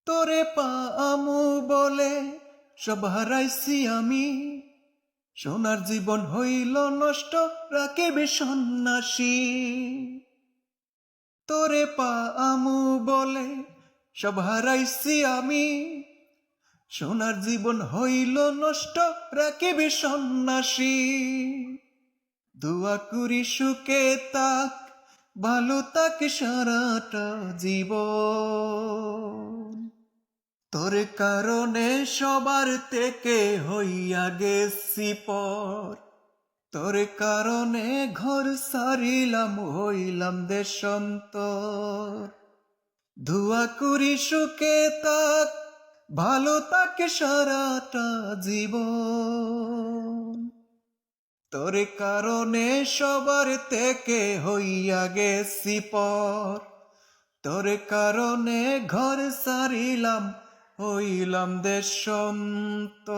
তোরে পামু বলে সব হারাইছি আমি, সোনার জীবন হইল নষ্ট রাখিবে সন্ন্যাসী। তোরে পামু বলে সব হারাইছি আমি, সোনার জীবন হইল নষ্ট রাখিবে সন্ন্যাসী। দোয়া করি সুখে তাক, ভালো তাকে সারাটা জীবন। তোর কারণে সবার থেকে হইয়া গেছি পর, তোর কারণে ঘর সারিলাম হইলাম দেশান্তর। দোয়া করি সুখে তাক, ভালো তাকে সারাটা জীবন। তোর কারণে সবার থেকে হইয়া গেছি পর, তোর কারণে ঘর সারিলাম হইলাম দেশান্তর।